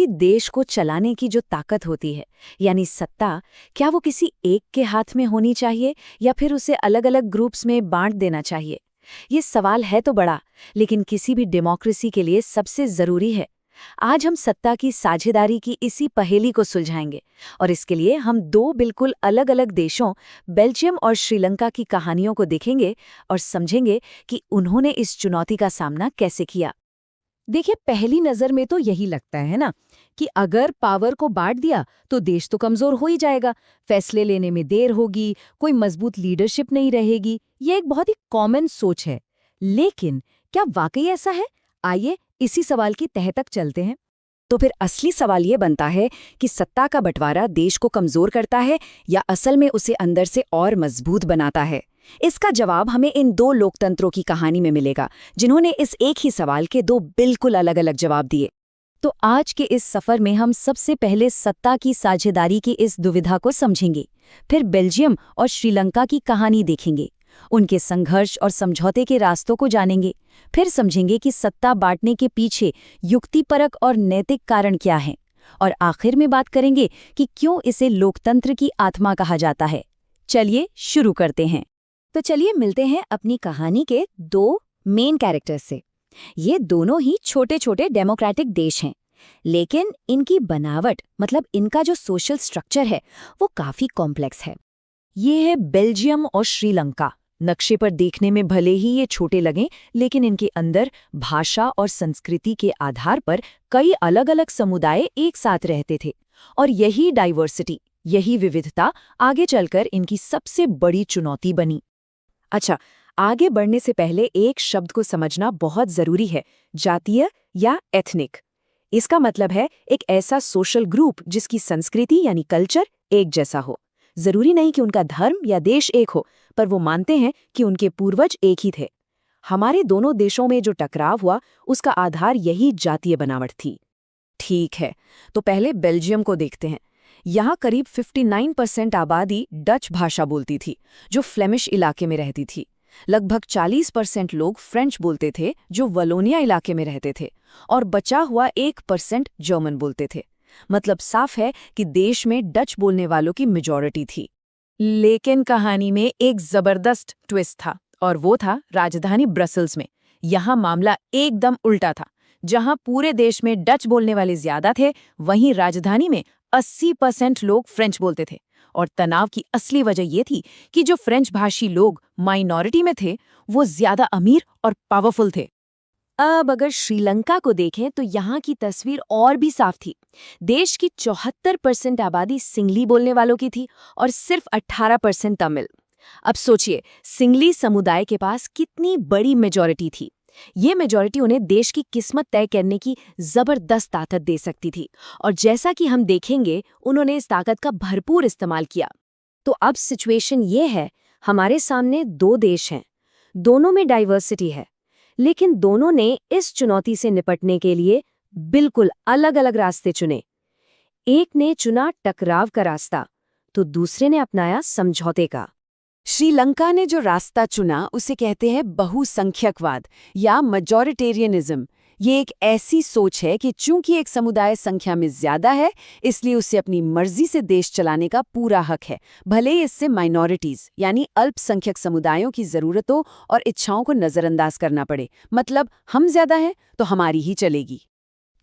कि देश को चलाने की जो ताकत होती है, यानी सत्ता, क्या वो किसी एक के हाथ में होनी चाहिए या फिर उसे अलग-अलग ग्रुप्स में बांट देना चाहिए? ये सवाल है तो बड़ा, लेकिन किसी भी डेमोक्रेसी के लिए सबसे जरूरी है। आज हम सत्ता की साझेदारी की इसी पहेली को सुलझाएंगे और इसके लिए हम दो बिल्कुल अलग-अलग देशों, बेल्जियम और श्रीलंका की कहानियों को देखेंगे और समझेंगे कि उन्होंने इस चुनौती का सामना कैसे किया। देखिए, पहली नजर में तो यही लगता है ना कि अगर पावर को बांट दिया तो देश तो कमजोर हो ही जाएगा, फैसले लेने में देर होगी, कोई मजबूत लीडरशिप नहीं रहेगी। ये एक बहुत ही कॉमन सोच है, लेकिन क्या वाकई ऐसा है? आइए इसी सवाल की तह तक चलते हैं। तो फिर असली सवाल ये बनता है कि सत्ता का बंटवारा देश को कमजोर करता है या असल में उसे अंदर से और मजबूत बनाता है। इसका जवाब हमें इन दो लोकतंत्रों की कहानी में मिलेगा, जिन्होंने इस एक ही सवाल के दो बिल्कुल अलग-अलग जवाब दिए। तो आज के इस सफर में हम सबसे पहले सत्ता की साझेदारी की इस दुविधा को समझेंगे, फिर बेल्जियम और श्रीलंका की कहानी देखेंगे, उनके संघर्ष और समझौते के रास्तों को जानेंगे, फिर समझेंगे कि सत्ता बांटने के पीछे युक्तिपरक और नैतिक कारण क्या हैं, और आखिर में बात करेंगे कि क्यों इसे लोकतंत्र की आत्मा कहा जाता है। चलिए शुरू करते हैं। तो चलिए मिलते हैं अपनी कहानी के दो मेन कैरेक्टर्स से। ये दोनों ही छोटे छोटे डेमोक्रेटिक देश हैं, लेकिन इनकी बनावट, मतलब इनका जो सोशल स्ट्रक्चर है, वो काफी कॉम्प्लेक्स है। ये है बेल्जियम और श्रीलंका। नक्शे पर देखने में भले ही ये छोटे लगें, लेकिन इनके अंदर भाषा और संस्कृति के आधार पर कई अलग-अलग समुदाय एक साथ रहते थे, और यही डाइवर्सिटी, यही विविधता आगे चलकर इनकी सबसे बड़ी चुनौती बनी। अच्छा, आगे बढ़ने से पहले एक शब्द को समझना बहुत जरूरी है, जातीय या एथनिक। इसका मतलब है एक ऐसा सोशल ग्रुप जिसकी संस्कृति यानी कल्चर एक जैसा हो। जरूरी नहीं कि उनका धर्म या देश एक हो, पर वो मानते हैं कि उनके पूर्वज एक ही थे। हमारे दोनों देशों में जो टकराव हुआ, उसका आधार यही जातीय बनावट थी। ठीक है, तो पहले बेल्जियम को देखते हैं। यहाँ करीब 59% आबादी डच भाषा बोलती थी, जो फ्लेमिश इलाके में रहती थी। लगभग 40% लोग फ्रेंच बोलते थे, जो वलोनिया इलाके में रहते थे, और बचा हुआ 1% जर्मन बोलते थे। मतलब साफ है कि देश में डच बोलने वालों की मेजॉरिटी थी। लेकिन कहानी में एक जबरदस्त ट्विस्ट था, और वो था राजधानी ब्रसल्स में। यहाँ मामला एकदम उल्टा था। जहाँ पूरे देश में डच बोलने वाले ज्यादा थे, वहीं राजधानी में 80% लोग फ्रेंच बोलते थे। और तनाव की असली वजह ये थी कि जो फ्रेंच भाषी लोग माइनॉरिटी में थे, वो ज्यादा अमीर और पावरफुल थे। अब अगर श्रीलंका को देखें तो यहाँ की तस्वीर और भी साफ थी। देश की 74% आबादी सिंगली बोलने वालों की थी और सिर्फ 18% तमिल। अब सोचिए, सिंगली समुदाय के पास कितनी बड़ी मेजॉरिटी थी। ये मेजॉरिटी उन्हें देश की किस्मत तय करने की जबरदस्त ताकत दे सकती थी, और जैसा कि हम देखेंगे, उन्होंने इस ताकत का भरपूर इस्तेमाल किया। तो अब सिचुएशन ये है, हमारे सामने दो देश हैं, दोनों में डाइवर्सिटी है, लेकिन दोनों ने इस चुनौती से निपटने के लिए बिल्कुल अलग-अलग रास्ते चुने। एक ने चुना टकराव का रास्ता, तो दूसरे ने अपनाया समझौते का। श्रीलंका ने जो रास्ता चुना उसे कहते हैं बहुसंख्यकवाद या मेजॉरिटेरियनिज्म। ये एक ऐसी सोच है कि चूंकि एक समुदाय संख्या में ज्यादा है, इसलिए उसे अपनी मर्जी से देश चलाने का पूरा हक है, भले ही इससे माइनॉरिटीज यानी अल्पसंख्यक समुदायों की जरूरतों और इच्छाओं को नजरअंदाज करना पड़े। मतलब हम ज्यादा हैं तो हमारी ही चलेगी।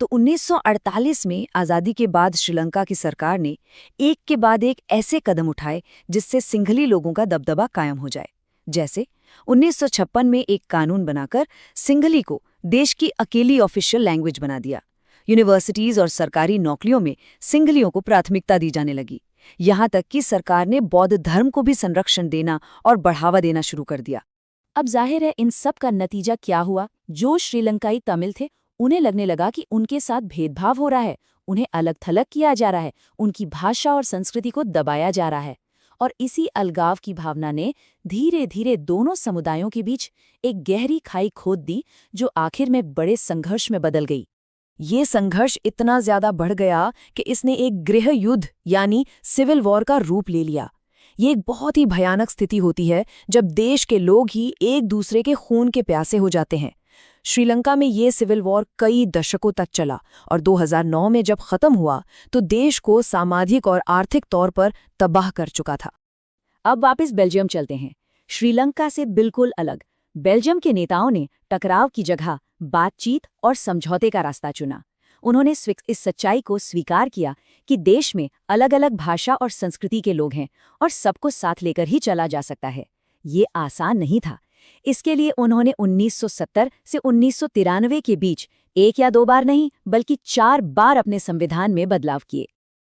तो 1948 में आज़ादी के बाद श्रीलंका की सरकार ने एक के बाद एक ऐसे कदम उठाए जिससे सिंघली लोगों का दबदबा कायम हो जाए। जैसे 1956 में एक कानून बनाकर सिंघली को देश की अकेली ऑफिशियल लैंग्वेज बना दिया। यूनिवर्सिटीज और सरकारी नौकरियों में सिंघलियों को प्राथमिकता दी जाने लगी। यहाँ तक कि सरकार ने बौद्ध धर्म को भी संरक्षण देना और बढ़ावा देना शुरू कर दिया। अब जाहिर है, इन सब का नतीजा क्या हुआ? जो श्रीलंकाई तमिल थे, उन्हें लगने लगा कि उनके साथ भेदभाव हो रहा है, उन्हें अलग थलग किया जा रहा है, उनकी भाषा और संस्कृति को दबाया जा रहा है। और इसी अलगाव की भावना ने धीरे धीरे दोनों समुदायों के बीच एक गहरी खाई खोद दी, जो आखिर में बड़े संघर्ष में बदल गई। ये संघर्ष इतना ज्यादा बढ़ गया कि इसने एक गृह युद्ध यानी सिविल वॉर का रूप ले लिया। ये एक बहुत ही भयानक स्थिति होती है जब देश के लोग ही एक दूसरे के खून के प्यासे हो जाते हैं। श्रीलंका में ये सिविल वॉर कई दशकों तक चला और 2009 में जब खत्म हुआ तो देश को सामाजिक और आर्थिक तौर पर तबाह कर चुका था। अब वापस बेल्जियम चलते हैं। श्रीलंका से बिल्कुल अलग बेल्जियम के नेताओं ने टकराव की जगह बातचीत और समझौते का रास्ता चुना। उन्होंने इस सच्चाई को स्वीकार किया कि देश में अलग अलग भाषा और संस्कृति के लोग हैं और सबको साथ लेकर ही चला जा सकता है। ये आसान नहीं था। इसके लिए उन्होंने 1970 से 1993 के बीच 1 या 2 बार नहीं बल्कि 4 बार अपने संविधान में बदलाव किए।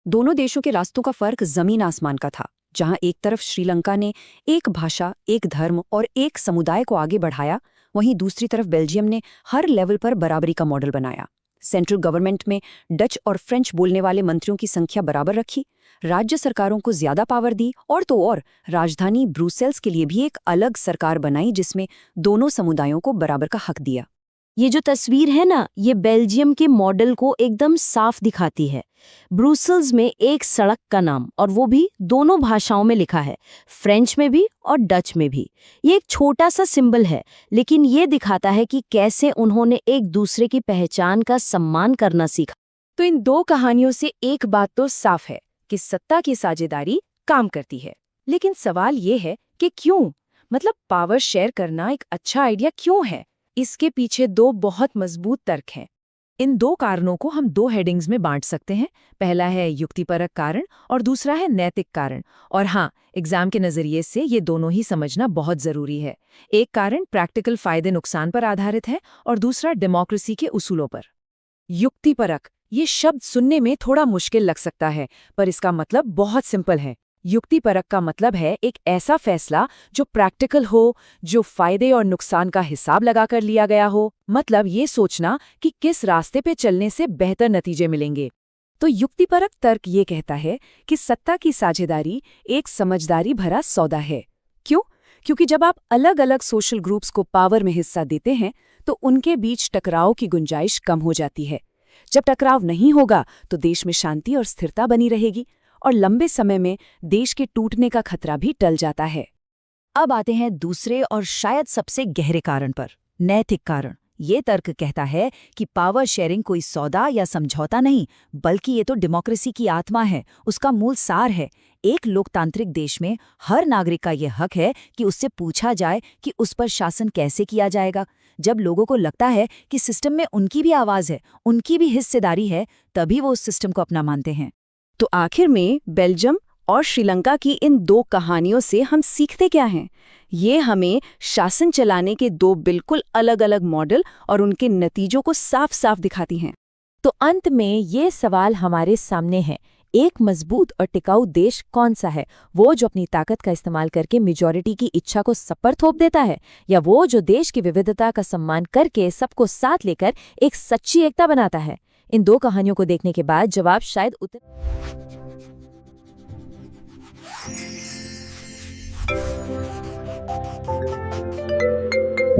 दोनों देशों के रास्तों का फर्क जमीन आसमान का था। जहां एक तरफ श्रीलंका ने एक भाषा, एक धर्म और एक समुदाय को आगे बढ़ाया, वहीं दूसरी तरफ बेल्जियम ने हर लेवल पर बराबरी का मॉडल बनाया। सेंट्रल गवर्नमेंट में डच और फ्रेंच बोलने वाले मंत्रियों की संख्या बराबर रखी, राज्य सरकारों को ज्यादा पावर दी और राजधानी ब्रुसेल्स के लिए भी एक अलग सरकार बनाई जिसमें दोनों समुदायों को बराबर का हक दिया। ये जो तस्वीर है ना, ये बेल्जियम के मॉडल को एकदम साफ दिखाती है। ब्रुसेल्स में एक सड़क का नाम और वो भी दोनों भाषाओं में लिखा है, फ्रेंच में भी और डच में भी। ये एक छोटा सा सिंबल है, लेकिन ये दिखाता है कि कैसे उन्होंने एक दूसरे की पहचान का सम्मान करना सीखा। तो इन दो कहानियों से एक बात तो साफ है कि सत्ता की साझेदारी काम करती है। लेकिन सवाल ये है कि क्यों? मतलब पावर शेयर करना एक अच्छा आइडिया क्यों है? इसके पीछे 2 बहुत मजबूत तर्क हैं। इन 2 कारणों को हम 2 हेडिंग्स में बांट सकते हैं। पहला है युक्तिपरक कारण और दूसरा है नैतिक कारण। और हाँ, एग्जाम के नजरिए से ये दोनों ही समझना बहुत जरूरी है। एक कारण प्रैक्टिकल फायदे नुकसान पर आधारित है और दूसरा डेमोक्रेसी के उसूलों पर। युक्तिपरक, ये शब्द सुनने में थोड़ा मुश्किल लग सकता है, पर इसका मतलब बहुत सिंपल है। युक्तिपरक का मतलब है एक ऐसा फैसला जो प्रैक्टिकल हो, जो फायदे और नुकसान का हिसाब लगाकर लिया गया हो। मतलब ये सोचना कि किस रास्ते पे चलने से बेहतर नतीजे मिलेंगे। तो युक्तिपरक तर्क ये कहता है कि सत्ता की साझेदारी एक समझदारी भरा सौदा है। क्यों? क्योंकि जब आप अलग अलग सोशल ग्रुप्स को पावर में हिस्सा देते हैं तो उनके बीच टकराव की गुंजाइश कम हो जाती है। जब टकराव नहीं होगा तो देश में शांति और स्थिरता बनी रहेगी और लंबे समय में देश के टूटने का खतरा भी टल जाता है। अब आते हैं दूसरे और शायद सबसे गहरे कारण पर, नैतिक कारण। ये तर्क कहता है कि पावर शेयरिंग कोई सौदा या समझौता नहीं, बल्कि ये तो डेमोक्रेसी की आत्मा है, उसका मूल सार है। एक लोकतांत्रिक देश में हर नागरिक का ये हक है कि उससे पूछा जाए कि उस पर शासन कैसे किया जाएगा। जब लोगों को लगता है कि सिस्टम में उनकी भी आवाज़ है, उनकी भी हिस्सेदारी है, तभी वो उस सिस्टम को अपना मानते हैं। तो आखिर में बेल्जियम और श्रीलंका की इन 2 कहानियों से हम सीखते क्या हैं? ये हमें शासन चलाने के 2 बिल्कुल अलग-अलग मॉडल और उनके नतीजों को साफ-साफ दिखाती हैं। तो अंत में ये सवाल हमारे सामने है, एक मजबूत और टिकाऊ देश कौन सा है? वो जो अपनी ताकत का इस्तेमाल करके मेजॉरिटी की इच्छा को सब पर थोप देता है, या वो जो देश की विविधता का सम्मान करके सबको साथ लेकर एक सच्ची एकता बनाता है? इन 2 कहानियों को देखने के बाद जवाब शायद